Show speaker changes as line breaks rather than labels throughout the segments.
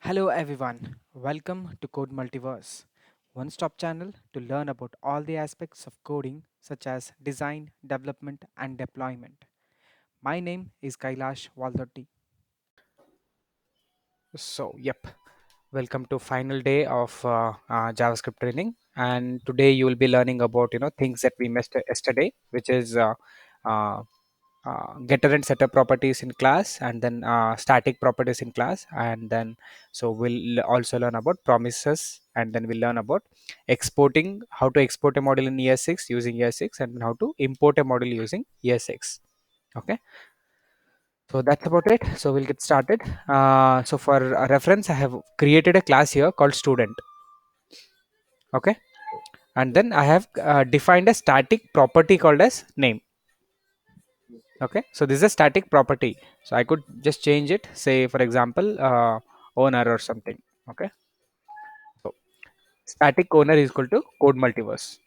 Hello everyone, welcome to Code Multiverse, one stop channel to learn about all the aspects of coding such as design, development, and deployment. My name is Kailash Valdotti. Yep, welcome to final day of JavaScript training, and today you will be learning about things that we missed yesterday, which is uh, getter and setter properties in class, and then static properties in class, and then so we'll also learn about promises, and then we'll learn about exporting, how to export a model in ES6 using ES6, and how to import a model using ES6. Okay, so that's about it. So we'll get started. So for a reference, I have created a class here called student. Okay, and then I have defined a static property called as name. Okay, so this is a static property, so I could just change it, say for example owner or something. Okay, so static owner is equal to code multiverse.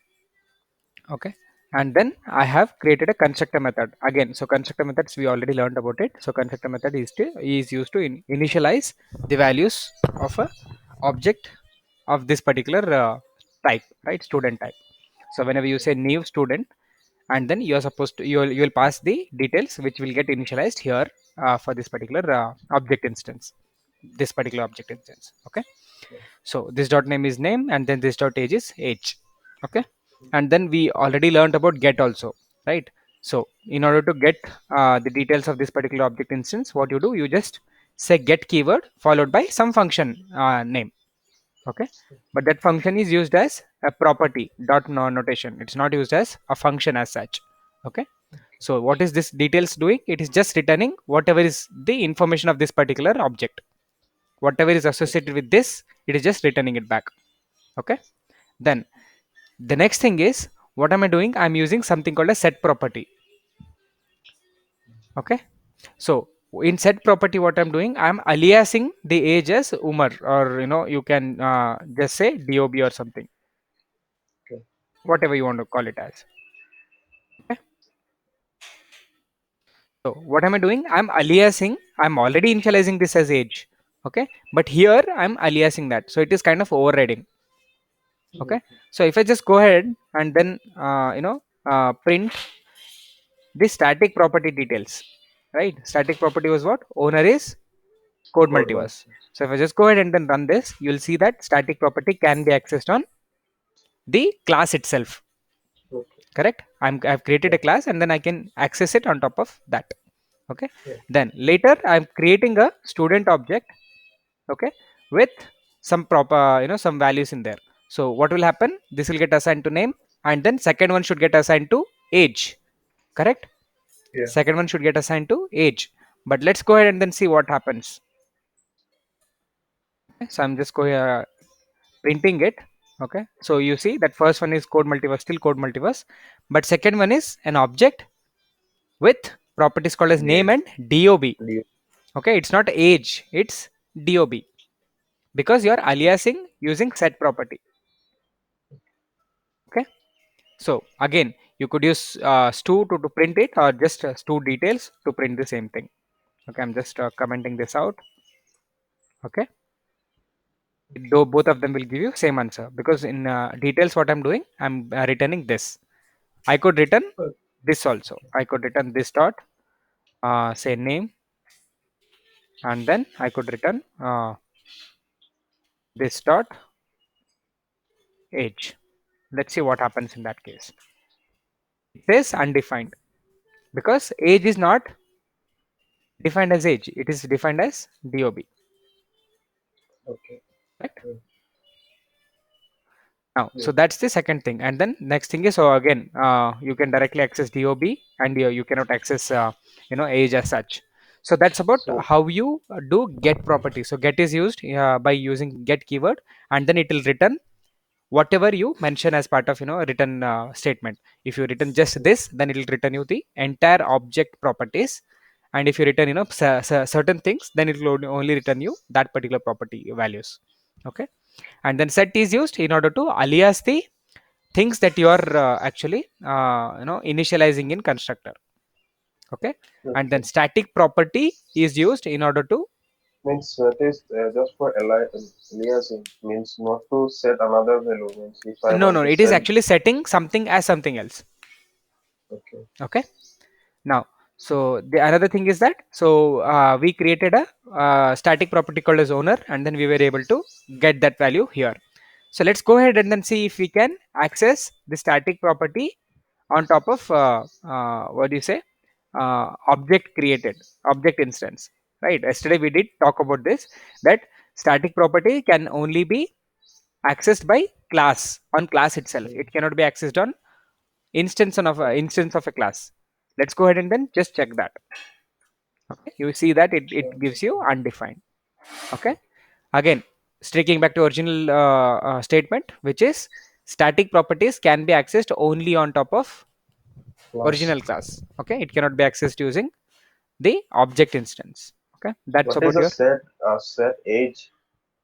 Okay, and then I have created a constructor method again. So constructor methods we already learned about it. So constructor method is used to initialize the values of a object of this particular type, right? Student type. So whenever you say new student, and then you are supposed to you will pass the details which will get initialized here for this particular object instance, this particular object instance. Okay, so this dot name is name, and then this dot age is age. Okay, and then we already learned about get also, right? So in order to get the details of this particular object instance, what you do, you just say get keyword followed by some function name. Okay, but that function is used as a property dot notation. It's not used as a function as such. Okay, so what is this details doing? It is just returning whatever is the information of this particular object, whatever is associated with this, it is just returning it back. Okay, then the next thing is, what am I doing? I'm using something called a set property. Okay, so in set property, what I'm doing, I'm aliasing the age as Umar, or you can just say DOB or something, whatever you want to call it as. Okay, so what am I doing? I'm aliasing, I'm already initializing this as age. Okay, but here I'm aliasing that, so it is kind of overriding. Okay, so if I just go ahead and then print the static property details, right? Static property was what? Owner is code
Code one.
multiverse. So if I just go ahead and then run this, you'll see that static property can be accessed on the class itself.
Okay.
Correct, I've created
Yeah.
a class, and then I can access it on top of that. Okay,
Yeah.
then later I'm creating a student object. Okay, with some proper some values in there. So what will happen, this will get assigned to name, and then second one should get assigned to age. Correct,
Yeah.
second one should get assigned to age. But let's go ahead and then see what happens. Okay, so I'm just going printing it. Okay, so you see that first one is code multiverse, still code multiverse, but second one is an object with properties called as name
Name.
and dob.
Name.
Okay, it's not age, it's dob, because you are aliasing using set property. Okay, so again you could use stu to print it, or just stu details to print the same thing. Okay, I'm just commenting this out. Okay, though both of them will give you same answer, because in details what I'm doing, I'm returning this. I could return this also. I could return this dot say name, and then I could return this dot age. Let's see what happens in that case. It says undefined, because age is not defined as age, it is defined as dob.
Okay.
Right
Yeah.
now,
Yeah.
so that's the second thing. And then next thing is, so again you can directly access dob, and you cannot access age as such. So that's about
So
how you do get property. So get is used by using get keyword, and then it will return whatever you mention as part of return statement. If you return just this, then it will return you the entire object properties. And if you return certain things, then it will only return you that particular property values. Okay, and then set is used in order to alias the things that you are actually initializing in constructor. Okay, and then
okay.
static property is used in order to
Means that is just for aliasing. Means not to set another value. Means if I
No,
want
no,
to
it is
set.
actually setting something as something else.
Okay.
Okay. Now, so the another thing is that we created a static property called as owner, and then we were able to get that value here. So let's go ahead and then see if we can access the static property on top of what do you say, object created, object instance, right? Yesterday we did talk about this, that static property can only be accessed by class, on class itself.
Hmm.
It cannot be accessed on instance of a class. Let's go ahead and then just check that. Okay, you see that it
Sure.
gives you undefined. Okay, again, sticking back to original statement, which is static properties can be accessed only on top of
Class.
original class. Okay, it cannot be accessed using the object instance. Okay, that's
What is
about
a
your.
set? Set age.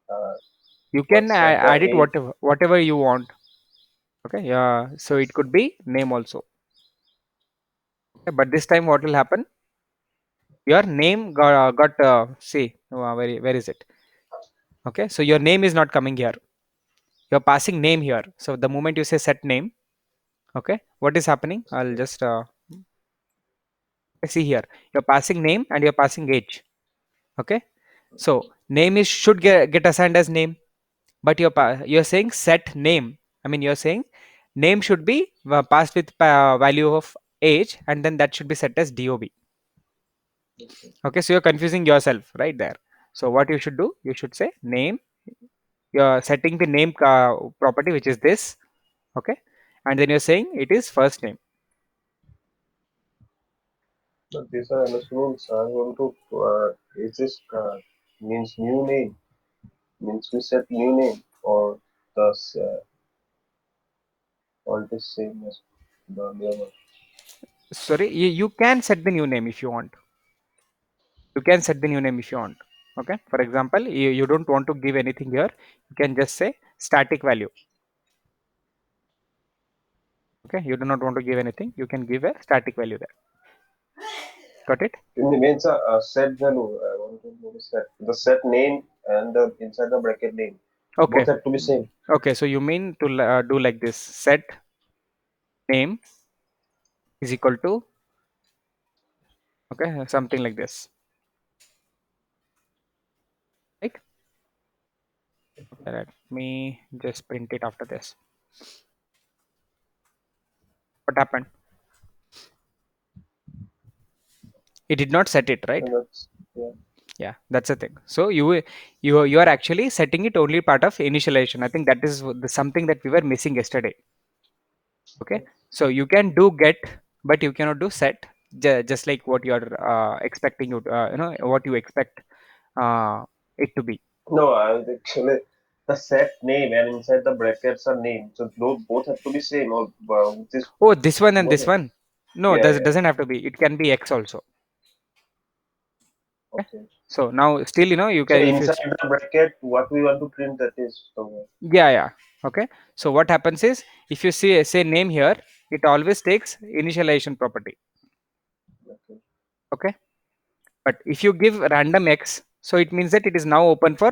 Uh,
You can
what set the
add it
age?
whatever you want. Okay, yeah, so it could be name also. Okay, but this time what will happen, your name got see where is it. Okay, so your name is not coming here, you're passing name here. So the moment you say set name, okay, what is happening, I'll just see here, you're passing name and you're passing age. Okay, so name is should get assigned as name, but you're saying set name, I mean you're saying name should be passed with value of age, and then that should be set as dob.
Okay.
Okay, so you're confusing yourself right there. So what you should do, you should say name, you're setting the name property, which is this. Okay, and then you're saying it is first name.
So these are understood. So I want to. Is this means new name? Means we set new name or thus all the same as the earlier one.
Sorry, you can set the new name if you want. You can set the new name if you want. Okay, for example, you don't want to give anything here, you can just say static value. Okay, you do not want to give anything, you can give a static value there. Got it?
It means a set value. I want to know the set name and the inside the bracket name.
Okay.
Both have to be same.
Okay, so you mean to do like this, set name is equal to, okay, something like this, right? Okay, let me just print it after this. What happened? It did not set it, right?
And that's yeah.
Yeah, that's the thing. So you are actually setting it only part of initialization. I think that is something that we were missing yesterday. Okay, so you can do get, but you cannot do set, just like what you are expecting, what you expect uh, it to be.
No, actually the set name and inside the brackets are name. So those both have to be same or this
Oh, this one and
both.
this one. No,
Yeah,
does
yeah.
doesn't have to be. It can be X also. Okay?
Okay.
So now still you
So
can, if you
inside the bracket, what we want to print that is somewhere.
yeah. Okay. So what happens is, if you see say name here, it always takes initialization property.
Okay.
Okay. But if you give random X, so it means that it is now open for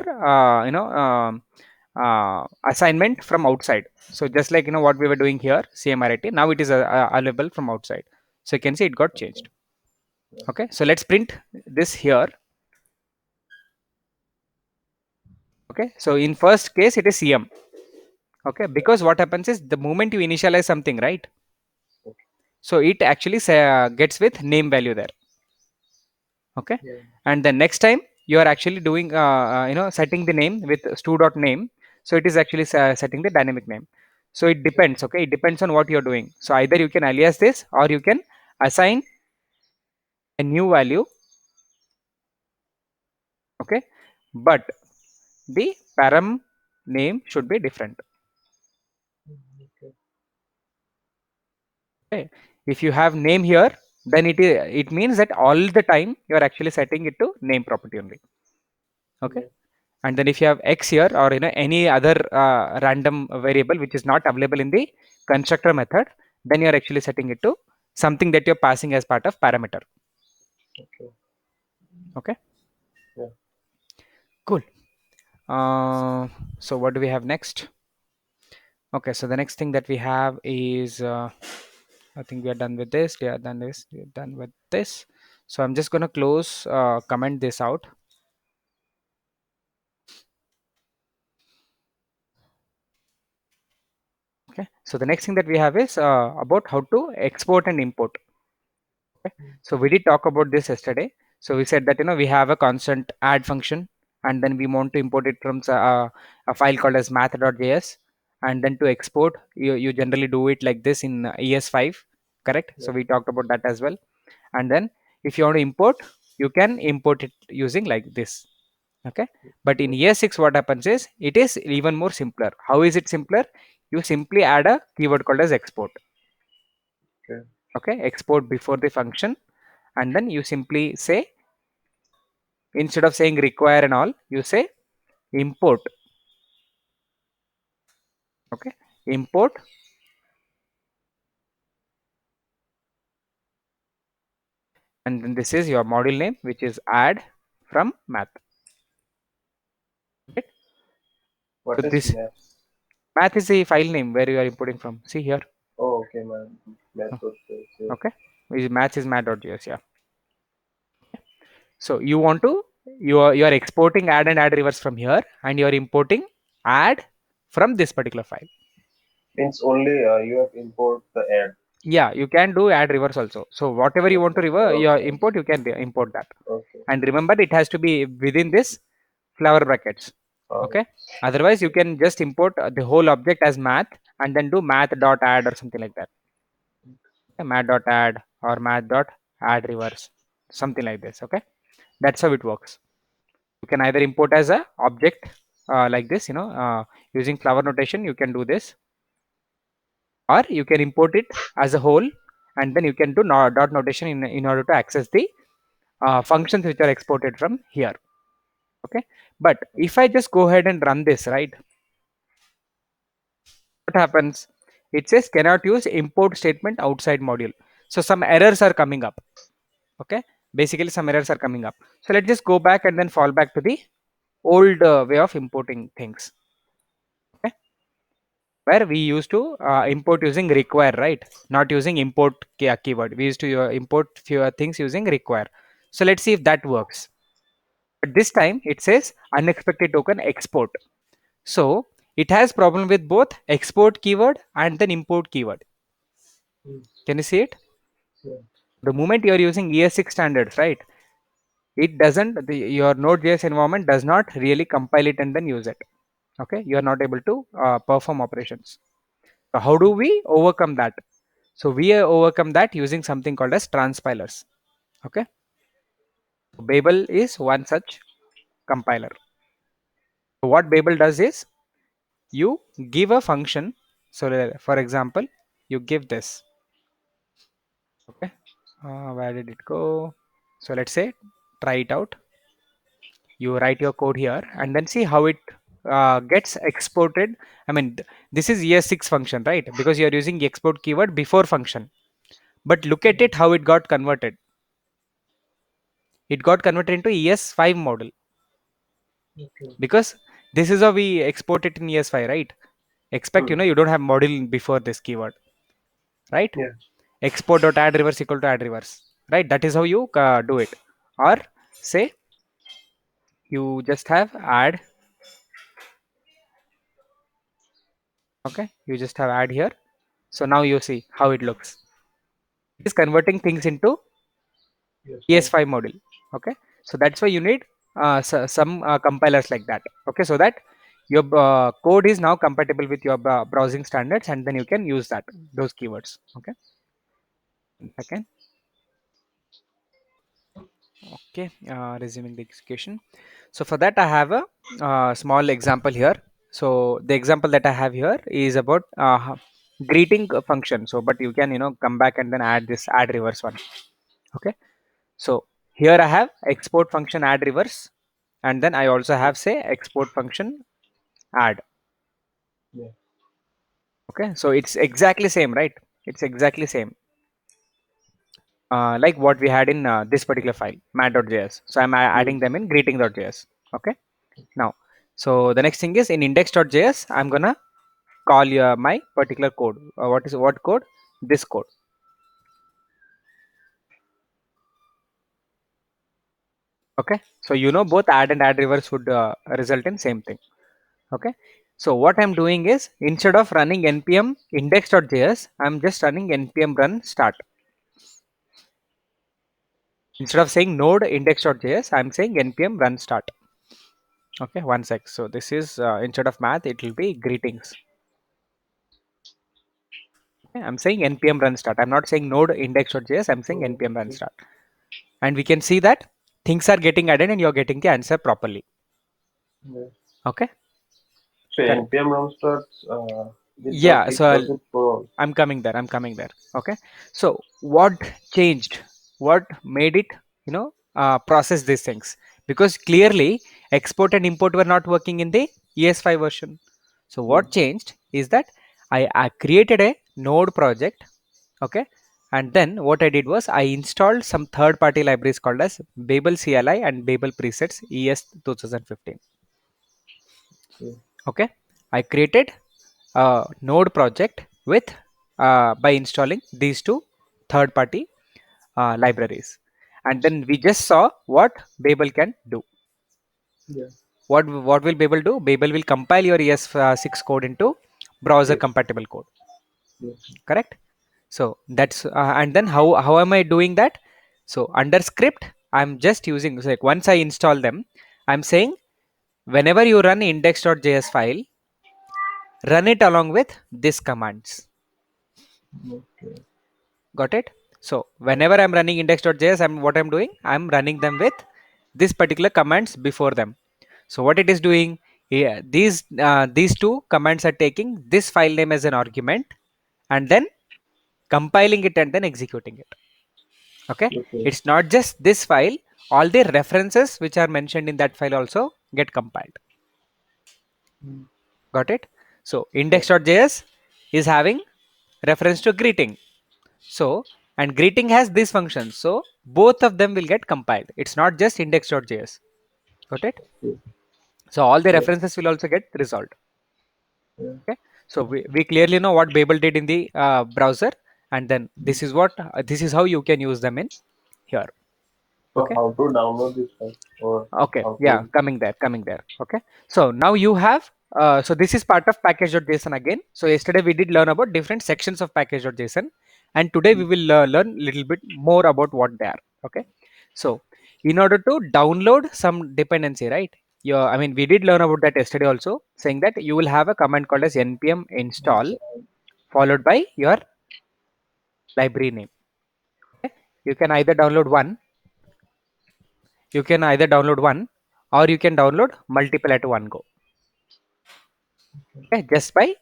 assignment from outside. So just like what we were doing here, CMRIT, now it is available from outside. So you can see it got
Okay.
changed.
Yeah.
Okay. So let's print this here. Okay. So in first case it is CM. Okay,
Yeah.
because what happens is the moment you initialize something, right?
Okay.
So it actually gets with name value there. Okay,
Yeah.
and the next time you are actually doing setting the name with stu.name, so it is actually setting the dynamic name. So it depends. Okay, it depends on what you're doing. So either you can alias this, or you can assign a new value. Okay, but the param name should be different.
Okay.
Okay, if you have name here, then it means that all the time you are actually setting it to name property only. Okay,
Yeah.
and then if you have X here, or any other random variable which is not available in the constructor method, then you are actually setting it to something that you're passing as part of parameter.
Okay.
Okay,
Yeah.
So what do we have next? Okay, so the next thing that we have is I think we are done with this. We are done this. We are done with this. So I'm just gonna close comment this out. Okay. So the next thing that we have is about how to export and import. Okay. So we did talk about this yesterday. So we said that we have a constant add function, and then we want to import it from a file called as math.js, and then to export you generally do it like this in ES5, correct?
Yeah.
So we talked about that as well. And then if you want to import, you can import it using like this. Okay, but in
Okay.
ES6 what happens is it is even more simpler. How is it simpler? You simply add a keyword called as export.
Okay.
Okay, export before the function, and then you simply say, instead of saying require and all, you say import. Okay, import, and then this is your module name, which is add from math. Right?
What
So
is
this
math?
math is the file name where you are importing from. See here.
Oh, okay, man.
Oh,
Math was there.
okay, math is math.js. Yeah. So you want to, you are exporting add and add reverse from here, and you are importing add from this particular file.
Means only you have import the add.
Yeah, you can do add reverse also. So whatever you want to
Okay.
reverse, your
Okay.
import, you can import that.
Okay.
And remember, it has to be within this flower brackets.
Alright.
Okay. Otherwise, you can just import the whole object as math and then do math dot add or something like that. Okay, math dot add or math dot add reverse, something like this. Okay, that's how it works. You can either import as a object like this, using flower notation. You can do this, or you can import it as a whole, and then you can do dot notation in order to access the functions which are exported from here. Okay, but if I just go ahead and run this, right, what happens? It says cannot use import statement outside module. So some errors are coming up. Okay, basically some errors are coming up. So let's just go back and then fall back to the old way of importing things. Okay, where we used to import using require, right, not using import keyword. We used to import few things using require. So let's see if that works. But this time it says unexpected token export. So it has problem with both export keyword and then import keyword.
Hmm.
Can you see it?
Yeah.
The moment you are using ES6 standards, right, it doesn't, your Node.js environment does not really compile it and then use it. Okay, you are not able to perform operations. So how do we overcome that? So we overcome that using something called as transpilers. Okay, Babel is one such compiler. So what Babel does is you give a function. So for example, you give this. Okay, where did it go? So let's say try it out. You write your code here and then see how it gets exported. I mean, this is ES6 function, right? Because you are using the export keyword before function. But look at it how it got converted. It got converted into ES5 model,
Okay.
because this is how we export it in ES5, right? Expect,
Hmm.
you don't have model before this keyword, right?
Yeah.
Export dot add reverse equal to add reverse, right? That is how you do it. Or say you just have add. Okay, you just have add here. So now you see how it looks. It is converting things into
Yes. Fine.
ES5 module. Okay, so that's why you need some compilers like that. Okay, so that your code is now compatible with your browsing standards, and then you can use that, those keywords. Okay, second. Okay, resuming the execution. So for that I have a small example here. So the example that I have here is about greeting function. So but you can come back and then add this add reverse one. Okay, so here I have export function add reverse, and then I also
Yeah.
have say export function add.
Yeah.
Okay, so it's exactly same, right? It's exactly same like what we had in this particular file math.js. So I'm adding
Hmm.
them in greeting.js. Okay, now So the next thing is in index.js, I'm gonna call my particular code. What code? This code. Okay. So both add and add reverse would result in same thing. Okay. So what I'm doing is instead of running npm index.js, I'm just running npm run start. Instead of saying node index.js, I'm saying npm run start. Okay, one sec. So this is instead of math, it will be greetings. Okay, I'm saying npm run start. I'm not saying node index.js. I'm saying
Oh,
npm run
okay.
start. And we can see that things are getting added and you're getting the answer properly.
Yeah.
Okay,
So
correct.
NPM ROM starts with the
Yeah, so
prerequisite for
I'm coming there. I'm coming there. Okay. So what changed? What made it, process these things? Because clearly export and import were not working in the ES5 version. So
yeah,
what changed is that I created a node project. Okay. And then what I did was I installed some third party libraries called as Babel CLI and Babel presets ES 2015.
yeah,
Okay. I created node project with by installing these two third party libraries, and then we just saw what Babel can do.
yeah,
What will Babel do? Babel will compile your ES6 code into browser
yes,
compatible code.
yes,
Correct. So that's and then how am I doing that? So under script I'm just using, so like once I install them, I'm saying whenever you run index.js file, run it along with this commands.
okay,
Got it? So whenever I'm running index.js, what I'm doing, I'm running them with this particular commands before them. So what it is doing, yeah, these two commands are taking this file name as an argument and then compiling it and then executing it. Okay,
okay,
it's not just this file, all the references which are mentioned in that file also get compiled.
mm,
Got it? So
yeah,
index.js is having reference to greeting. So, and greeting has this function. So, both of them will get compiled. It's not just index.js. Got it?
okay,
So, all the
yeah,
references will also get resolved.
yeah,
Okay. So, we clearly know what Babel did in the browser. And then
mm.
this is how you can use them in here.
So
Okay.
how to download this file or
Okay,
how
yeah,
to
coming there. Okay, so now you have, so this is part of package.json again. So yesterday we did learn about different sections of package.json, and today we
mm,
will learn little bit more about what they are. Okay, so in order to download some dependency, right? I mean, we did learn about that yesterday also, saying that you will have a command called as npm install
install?
followed by your library name. Okay, you can either download one, you can either download one, or you can download multiple at one go. Okay, just by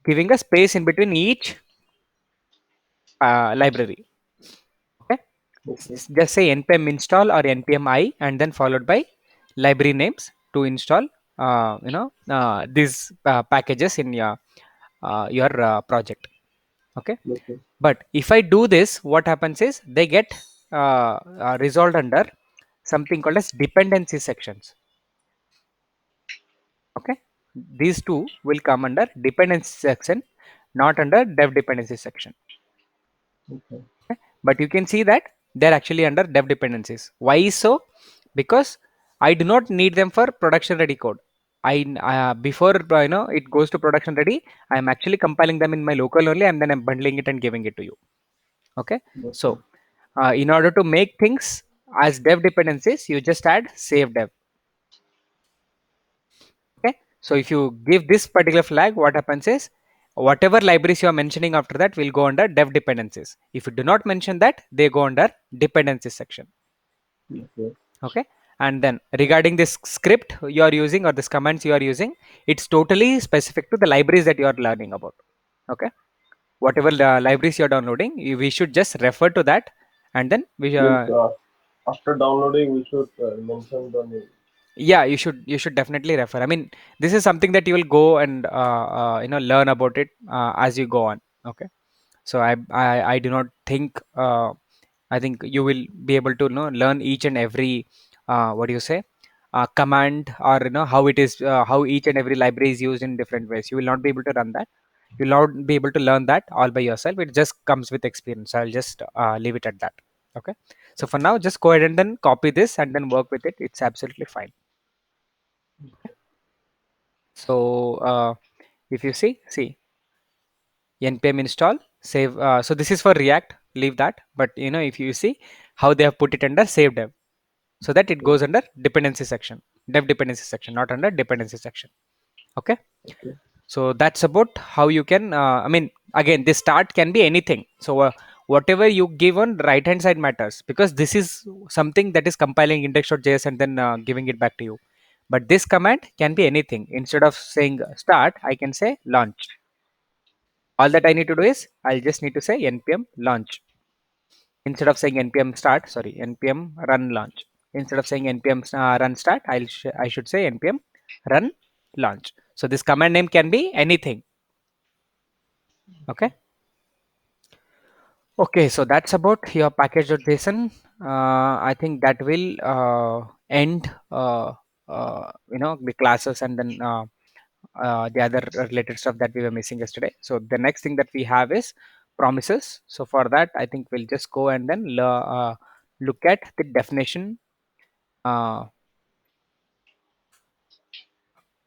giving a space in between each library. Okay,
Okay,
just say npm install or npm I and then followed by library names to install these packages in your project. Okay,
okay,
but if I do this, what happens is they get resolved under something called as dependency sections. Okay, these two will come under dependency section, not under dev dependency section.
okay,
But you can see that they're actually under dev dependencies. Why is so? Because I do not need them for production ready code. I before it goes to production ready, I am actually compiling them in my local only and then I'm bundling it and giving it to you. Okay, so
okay,
in order to make things as dev dependencies, you just add save dev. Okay, so if you give this particular flag, what happens is whatever libraries you are mentioning after that will go under dev dependencies. If you do not mention that, they go under dependencies section.
okay,
Okay, and then regarding this script you are using or this commands you are using, it's totally specific to the libraries that you are learning about. Okay, whatever libraries you are downloading, we should just refer to that, and then we
means after downloading we should mention the name.
yeah, you should definitely refer. I mean, this is something that you will go and learn about it as you go on. Okay, so I do not think I think you will be able to learn each and every what do you say, command, or how it is, how each and every library is used in different ways. You will not be able to run that. You'll not be able to learn that all by yourself. It just comes with experience. So I'll just leave it at that. Okay. So for now, just go ahead and then copy this and then work with it. It's absolutely fine. So if you see npm install save. So this is for React. Leave that. But if you see how they have put it under save dev, so that it
Okay.
goes under dependency section, dev dependency section, not under dependency section. Okay.
Okay.
So that's about how you can, I mean, again, this start can be anything. So whatever you give on right hand side matters, because this is something that is compiling index.js and then giving it back to you. But this command can be anything. Instead of saying start, I can say launch. All that I need to do is I'll just need to say npm launch. Instead of saying npm start, sorry, npm run launch. Instead of saying npm run start, I should say npm run launch. So this command name can be anything. Okay. Okay, so that's about your package.json. I think that will end, the classes and then the other related stuff that we were missing yesterday. So the next thing that we have is promises. So for that, I think we'll just go and then look at the definition uh,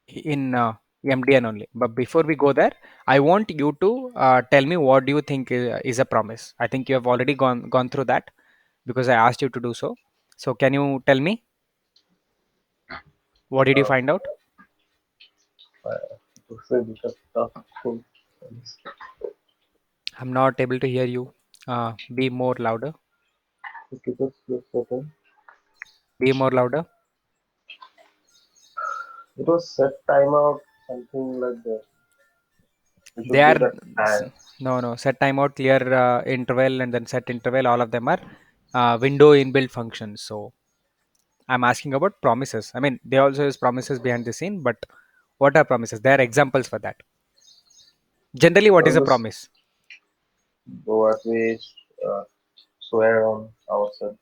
in MDN only. But before we go there, I want you to tell me what do you think is a promise. I think you have already gone through that because I asked you to do so. So can you tell me what did you
Uh,
find out?
to say because tough thing.
I'm not able to hear you. Be more louder.
Okay, just second.
Be more louder.
It was set timeout, something like that. We
They
should give
are
that time.
no set timeout, clear interval, and then set interval. All of them are window inbuilt functions. So I'm asking about promises. I mean, they also use promises behind the scene, but what are promises? There are examples for that. Generally, what is a
Just
promise?
what we uh, swear on ourselves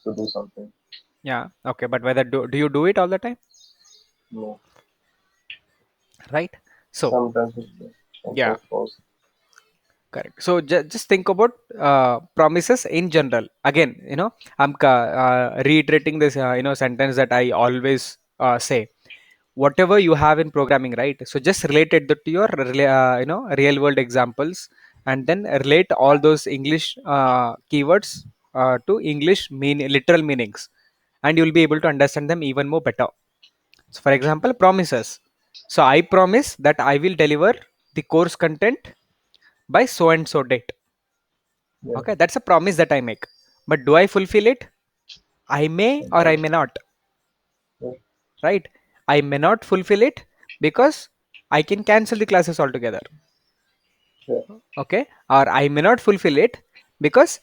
to do something.
Yeah, okay, but whether do you do it all the time,
No,
right? So
sometimes it's true,
yeah,
sometimes false.
correct. So just think about promises in general. Again, I'm reiterating this sentence that I always say. Whatever you have in programming, right? So just relate it to your real world examples, and then relate all those English keywords to English literal meanings, and you'll be able to understand them even more better. So for example, promises. So I promise that I will deliver the course content by so and so date.
Yeah,
Okay, that's a promise that I make. But do I fulfill it? I may or I
sometimes.
may not,
Yeah,
right? I may not fulfill it because I can cancel the classes altogether.
yeah,
Okay, or I may not fulfill it because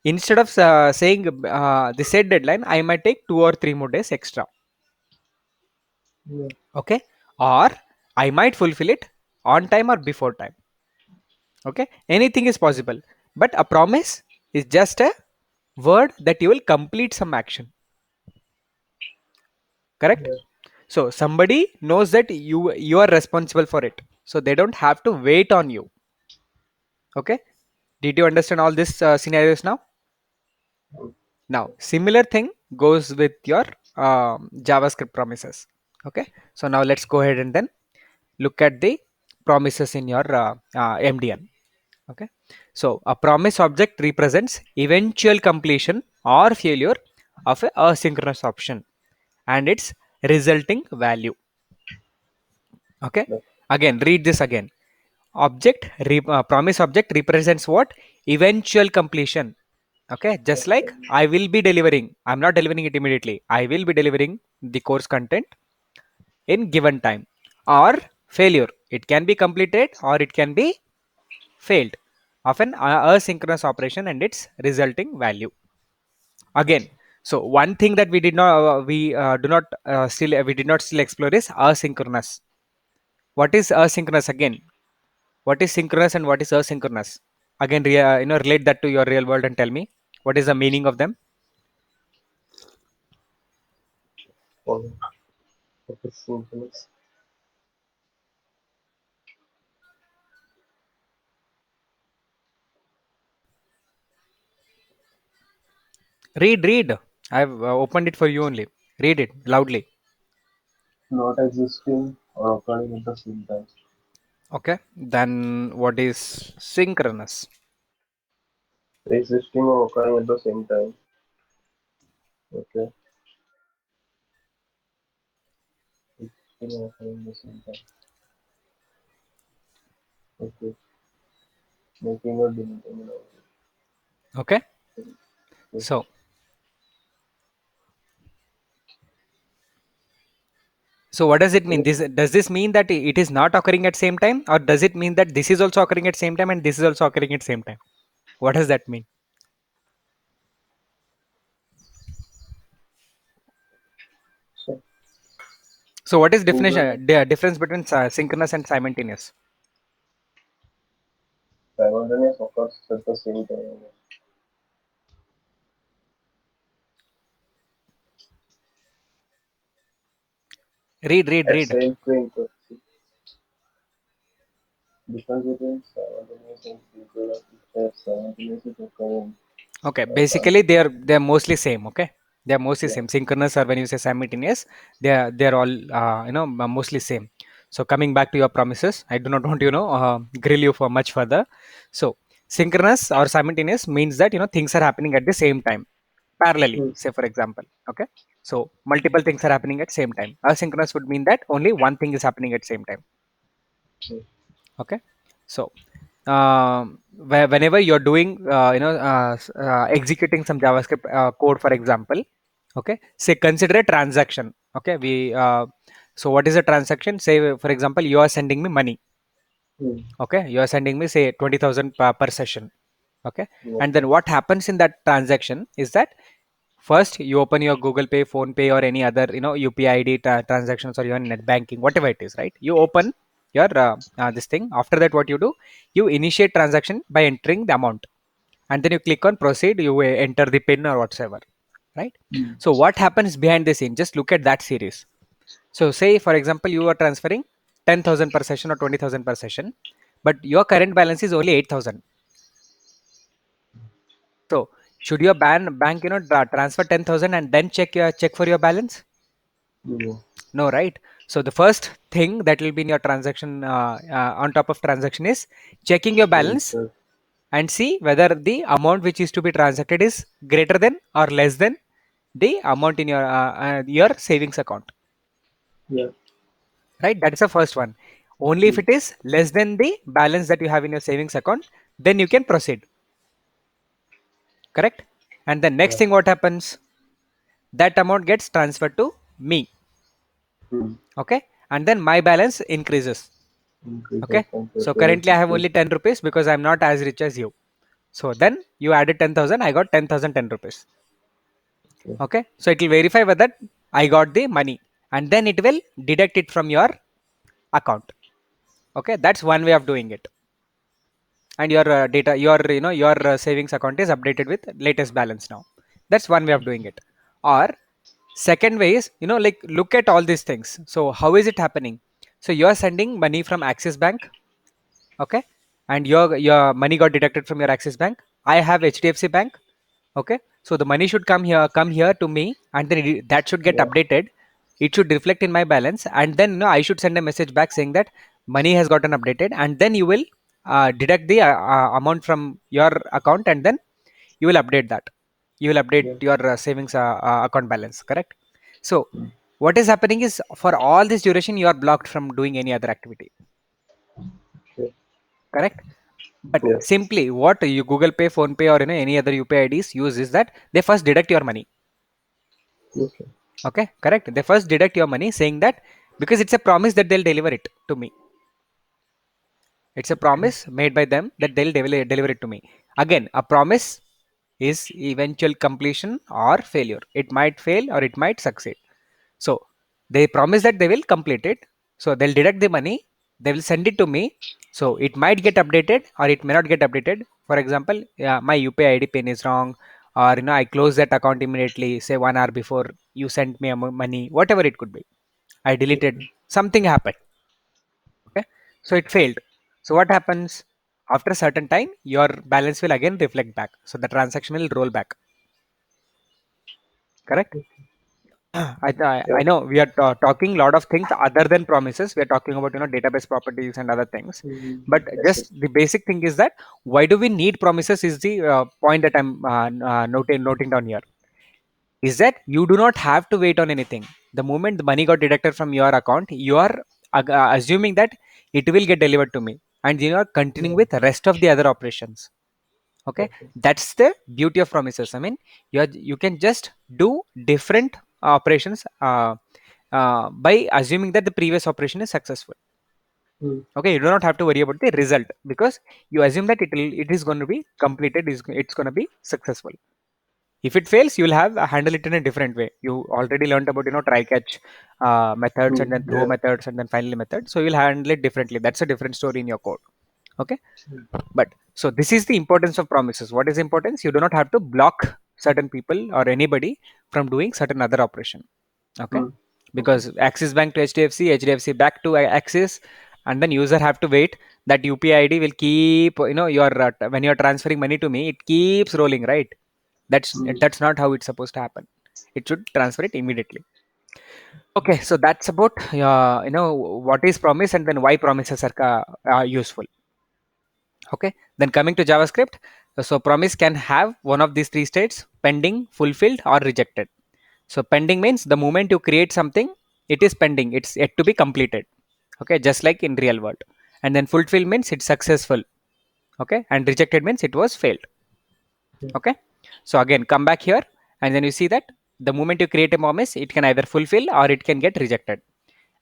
instead of saying the set deadline, I might take 2 or 3 more days extra.
yeah,
Okay, or I might fulfill it on time or before time. Okay, anything is possible, but a promise is just a word that you will complete some action. Correct.
yeah,
So somebody knows that you are responsible for it, so they don't have to wait on you. Okay, did you understand all these scenarios now? Now similar thing goes with your JavaScript promises. Okay, so now let's go ahead and then look at the promises in your MDN. Okay, so a promise object represents eventual completion or failure of a asynchronous option and its resulting value. Okay,
yeah,
again read this again. Promise object represents what? Eventual completion. Okay, just like
okay,
I will be delivering, I'm not delivering it immediately, I will be delivering the course content in given time. Or failure, it can be completed or it can be failed of an asynchronous operation and its resulting value. Again, so one thing that we did not we do not still we did not still explore is asynchronous. What is asynchronous again? What is synchronous and what is asynchronous? Again, relate that to your real world and tell me what is the meaning of them.
follow. Okay, synchronous.
Read. I've opened it for you only. Read it loudly.
Not existing or occurring at the same time.
Okay. Then what is synchronous?
Existing or occurring at the same time. Okay. Existing or occurring at the same time. Okay. Making or deleting.
Okay.
Okay.
So what does it mean? This does this mean that it is not occurring at same time, or does it mean that this is also occurring at same time and this is also occurring at same time? What does that mean?
So
So what is
synchronous,
definition the difference between synchronous and simultaneous?
simultaneous occurs at the same time. At
Read.
same frequency. Difference between simultaneous and synchronous is that simultaneous is occurring
Okay,
at
basically they are mostly same. Okay, they are mostly
yeah.
same. Synchronous, or when you say simultaneous, they are all mostly same. So coming back to your promises, I do not want to grill you for much further. So synchronous or simultaneous means that things are happening at the same time, parallelly.
Hmm.
Say for example, okay. So multiple things are happening at same time. Asynchronous would mean that only one thing is happening at same time.
Hmm.
Okay. So whenever you're doing executing some javascript code, for example, okay, say consider a transaction. Okay, we so what is a transaction? Say for example, you are sending me money.
Hmm.
Okay, you are sending me say 20,000 per session. Okay, and then
Okay.
what happens in that transaction is that first you open your Google Pay, Phone Pay, or any other UPI ID transactions, or your net banking, whatever it is, right? You open your this thing. After that, what you do, you initiate transaction by entering the amount, and then you click on proceed. You enter the pin or whatsoever, right?
Hmm.
So what happens behind the scene? Just look at that series. So say for example, you are transferring 10,000 per session or 20,000 per session, but your current balance is only 8,000. So should your bank transfer 10,000 and then check for your balance?
No.
No, right? So the first thing that will be in your transaction on top of transaction is checking your balance
Enter.
and see whether the amount which is to be transacted is greater than or less than the amount in your savings account.
Yeah.
Right? That is the first one. Only if
Hmm.
it is less than the balance that you have in your savings account, then you can proceed. Correct? And the next
Yeah.
thing what happens? That amount gets transferred to me.
Hmm.
Okay? And then my balance increases.
Increase
Okay,
as compared
so
to
currently I have
existing.
only 10 rupees because I'm not as rich as you. So then you added 10,000, I got 10,010 rupees.
Okay.
Okay, so it will verify whether I got the money, and then it will deduct it from your account. Okay, that's one way of doing it. And your data, your savings account is updated with latest balance now. That's one way of doing it. Or second way is, like, look at all these things. So how is it happening? So you are sending money from Axis Bank. Okay, and your money got deducted from your Axis Bank. I have HDFC Bank. Okay, so the money should come here to me, and then that should get
Yeah.
updated. It should reflect in my balance, and then I should send a message back saying that money has gotten updated, and then you will deduct the amount from your account, and then you will update that. You will update
Yeah.
your savings account balance. Correct. So
Hmm.
what is happening is, for all this duration you are blocked from doing any other activity.
Okay.
Correct. But
Yeah.
simply what you Google Pay, Phone Pay, or any other UPI IDs use is that they first deduct your money.
Okay.
Okay, correct. They first deduct your money, saying that because it's a promise that they'll deliver it to me. It's a promise made by them that they'll deliver it to me. Again, a promise is eventual completion or failure. It might fail or it might succeed. So they promise that they will complete it. So they'll deduct the money, they will send it to me. So it might get updated or it may not get updated. For example, yeah, my UPI ID pin is wrong, or I close that account immediately, say 1 hour before you sent me money, whatever it could be. I deleted, something happened. Okay, so it failed. So what happens? After a certain time, your balance will again reflect back. So the transaction will roll back. Correct? I
Yeah.
know we are talking a lot of things other than promises. We are talking about database properties and other things, but
Yes,
just
yes.
the basic thing is that why do we need promises is the point that I'm noting down here. Is that you do not have to wait on anything. The moment the money got deducted from your account, you are assuming that it will get delivered to me, and you are continuing
Yeah.
with the rest of the other operations. Okay,
Okay.
that's the beauty of promises. I mean, you can just do different operations by assuming that the previous operation is successful.
Hmm.
Okay, you do not have to worry about the result because you assume that it is going to be completed, it's going to be successful. If it fails, you will have handle it in a different way. You already learned about try catch methods, and then throw
Yeah.
methods, and then finally method, so you'll handle it differently. That's a different story in your code. Okay, but so this is the importance of promises. What is importance? You do not have to block certain people or anybody from doing certain other operation. Okay,
Hmm. Okay.
because Axis Bank to HDFC, HDFC back to Axis, and then user have to wait. That UPI ID will keep, your when you're transferring money to me, it keeps rolling, right?
Hmm.
That's not how it's supposed to happen. It should transfer it immediately. Okay, so that's about what is promise and then why promises are useful. Okay, then coming to JavaScript, so promise can have one of these three states: pending, fulfilled, or rejected. So pending means the moment you create something, it is pending, it's yet to be completed. Okay, just like in real world. And then fulfill means it's successful. Okay, and rejected means it was failed. Okay, so again come back here, and then you see that the moment you create a promise, it can either fulfill or it can get rejected.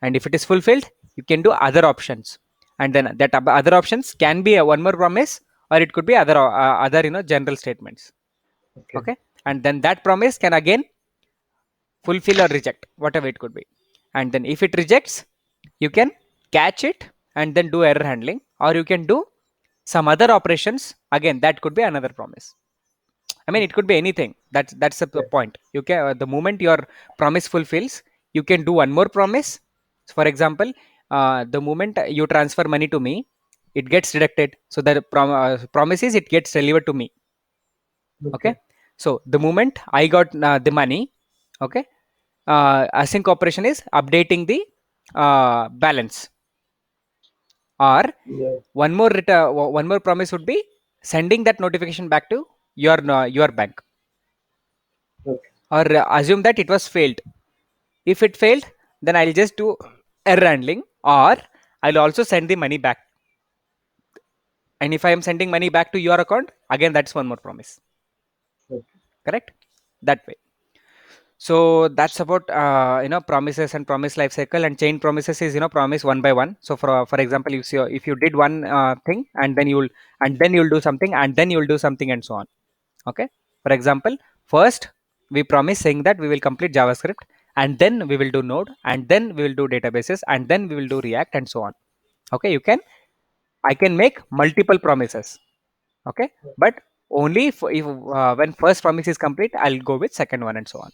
And if it is fulfilled, you can do other options, and then that other options can be a one more promise, or it could be other general statements.
Okay.
Okay, and then that promise can again fulfill or reject, whatever it could be. And then if it rejects, you can catch it and then do error handling, or you can do some other operations. Again, that could be another promise. I mean, it could be anything. That's the
Yeah.
point. You can the moment your promise fulfills, you can do one more promise. So for example, the moment you transfer money to me, it gets deducted. So the promise is it gets delivered to me. Okay.
Okay.
So the moment I got the money, okay, async operation is updating the balance, or
Yeah.
one more promise would be sending that notification back to your bank,
Okay.
or assume that it was failed. If it failed, then I'll just do error handling, or I'll also send the money back. And if I am sending money back to your account, again that's one more promise.
Okay.
Correct? That way. So that's about promises and promise life cycle. And chain promises is promise one by one. So for example, if you did one thing, and then you'll do something, and then you'll do something, and so on. Okay, for example, first we promise saying that we will complete JavaScript, and then we will do Node, and then we will do databases, and then we will do React, and so on. Okay, I can make multiple promises. Okay, but only if when first promise is complete, I'll go with second one, and so on.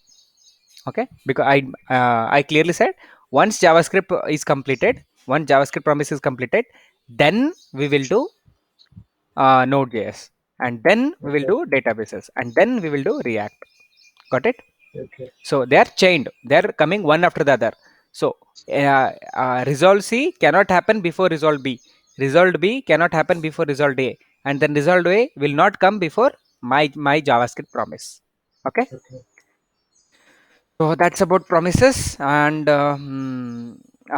Okay, because I clearly said once JavaScript is completed, once JavaScript promise is completed, then we will do Node.js, and then we will
Okay.
do databases, and then we will do React. Got it?
Okay.
So they are chained, they are coming one after the other. So resolve C cannot happen before resolve B, resolved B cannot happen before resolved A, and then resolved A will not come before my JavaScript promise. Okay,
Okay.
so that's about promises. And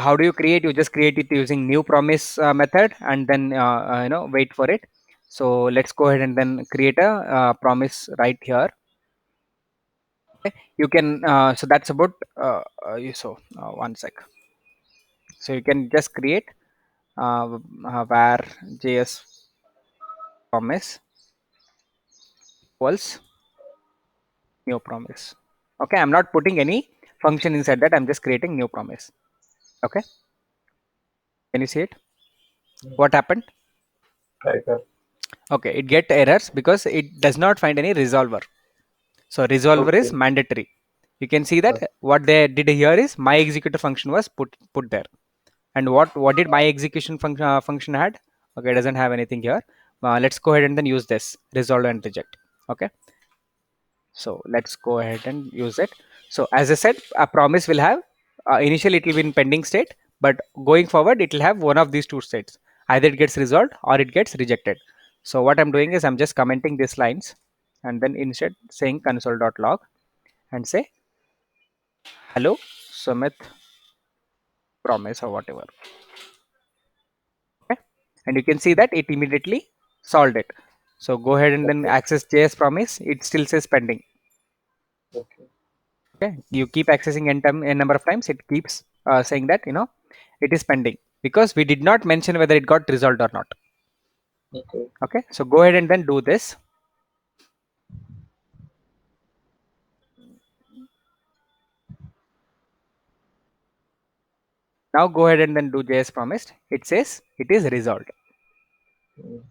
how do you create? You just create it using new promise method, and then wait for it. So let's go ahead and then create a promise right here. You can so that's about one sec. So you can just create var js promise equals new promise. Okay, I'm not putting any function inside that, I'm just creating new promise. Okay, can you see it? What happened?
Tiger.
Okay, it get errors because it does not find any resolver. So resolver is
Okay.
mandatory. You can see that what they did here is my executor function was put there. And what did my execution function had? Okay, it doesn't have anything here. Let's go ahead and then use this resolve and reject. Okay, so let's go ahead and use it. So as I said, a promise will have initially it will be in pending state, but going forward it will have one of these two states. Either it gets resolved or it gets rejected. So what I'm doing is I'm just commenting these lines and then instead saying console.log and say hello Sumit promise or whatever. Okay, and you can see that it immediately solved it. So go ahead and then
Okay.
access JS promise. It still says pending.
Okay.
Okay, you keep accessing n number of times, it keeps saying that it is pending because we did not mention whether it got resolved or not.
Okay.
Okay, so go ahead and then do this. Now go ahead and then do JS promised. It says it is resolved.
Mm,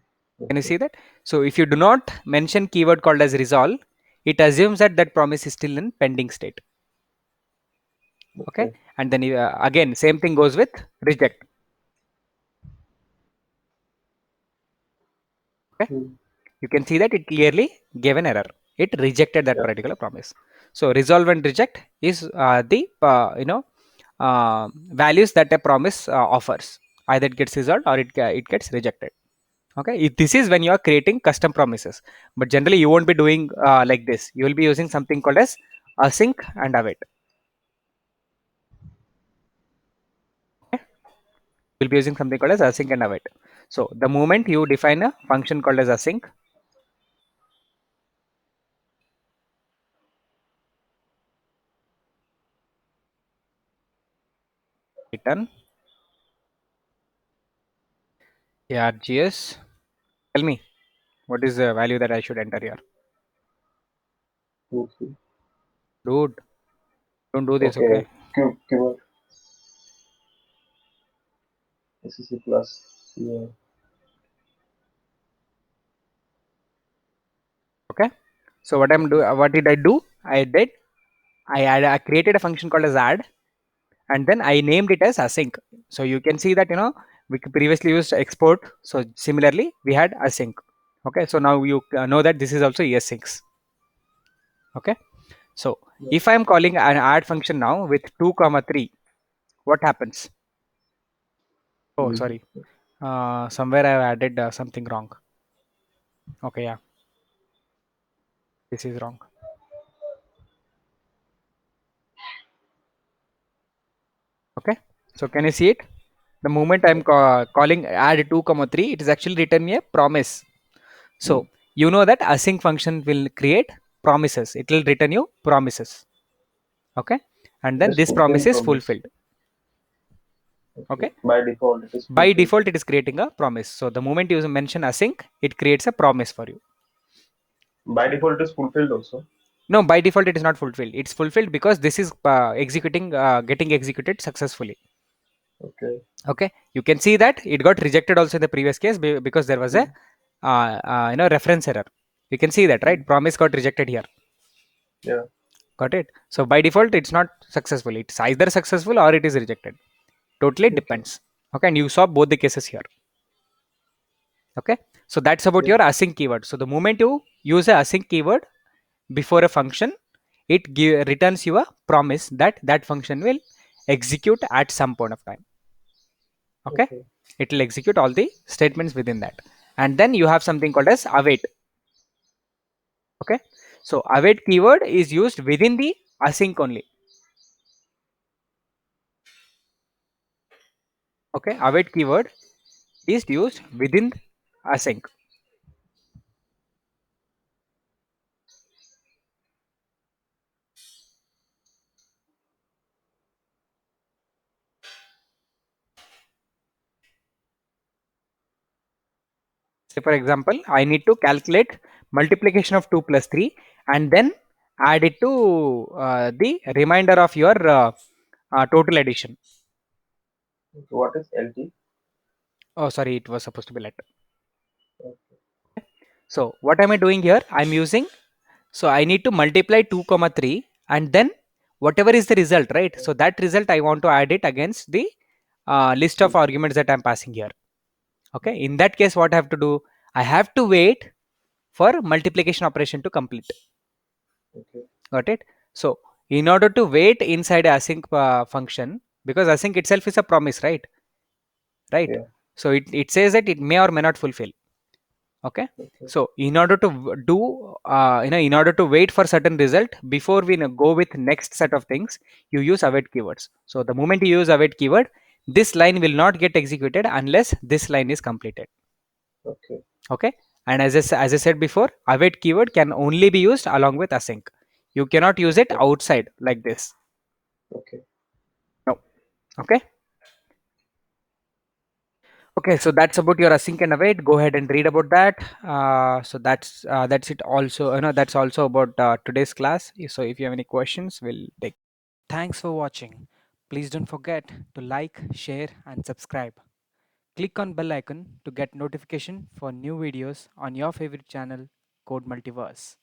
Can you
okay.
see that? So if you do not mention keyword called as resolve, it assumes that that promise is still in pending state. Okay,
Okay.
and then again same thing goes with reject. Okay,
Mm,
you can see that it clearly gave an error. It rejected that
yeah.
particular promise. So resolve and reject is the values that a promise offers. Either it gets resolved or it gets rejected. Okay, this is when you are creating custom promises, but generally you won't be doing like this. You will be using something called as async and await. Okay, you'll be using something called as async and await. So the moment you define a function called as async, return args. Tell me what is the value that I should enter here,
Okay.
dude. Don't do this,
Okay.
okay?
Keyword SCC plus. Yeah.
Okay. So what I'm do what did I do? I created a function called as add, and then I named it as async. So you can see that we previously used export. So similarly we had async. Okay. So now you know that this is also async. Okay. So
Yeah.
if I am calling an add function now with 2 comma 3, what happens? Oh,
Mm,
sorry. Somewhere I've added something wrong. Okay, yeah, this is wrong. Okay, so can you see it? The moment I'm calling add 2 comma 3, it is actually written a promise.
mm.
So you know that async function will create promises. It will return you promises. Okay, and
It
then
is
this promise
fulfilled
is
promise.
fulfilled.
Okay.
Okay,
By default, it is
by
fulfilled.
default it is creating a promise. So the moment you mention async, it creates a promise for you.
By default, it is fulfilled also.
No, by default it is not fulfilled. It's fulfilled because this is getting executed successfully.
Okay.
Okay, you can see that it got rejected also in the previous case because there was a
Mm,
reference error. You can see that, right?
mm.
Promise got rejected here.
Yeah.
Got it? So by default it's not successful. It's either successful or it is rejected. Totally
Okay.
depends. Okay, and you saw both the cases here. Okay, so that's about
Yeah.
your async keyword. So the moment you use a async keyword before a function, it returns you a promise that that function will execute at some point of time. Okay,
Okay.
it will execute all the statements within that, and then you have something called as await. Okay, so await keyword is used within the async only. Okay, await keyword is used within async. Say for example, I need to calculate multiplication of 2 plus 3 and then add it to the remainder of your total addition.
Okay. What is LT?
Oh, sorry, it was supposed to be let.
Okay.
So what am I doing here? I'm using So I need to multiply 2 comma 3, and then whatever is the result, right? So that result I want to add it against the list of
Okay.
arguments that I'm passing here. Okay, in that case, what I have to do? I have to wait for multiplication operation to complete.
Okay.
Got it? So in order to wait inside a async function, because async itself is a promise, right? Right.
Yeah.
So it says that it may or may not fulfill. Okay.
Okay.
So in order to do, in order to wait for certain result before we go with next set of things, you use await keywords. So the moment you use await keyword, this line will not get executed unless this line is completed.
Okay.
Okay. And as I said before, await keyword can only be used along with async. You cannot use it
Yeah.
outside like this.
Okay.
No. Okay. Okay, so that's about your async and await. Go ahead and read about that. So that's it. Also, that's also about today's class. So if you have any questions, we'll take. Thanks for watching. Please don't forget to like, share, and subscribe. Click on bell icon to get notification for new videos on your favorite channel, Code Multiverse.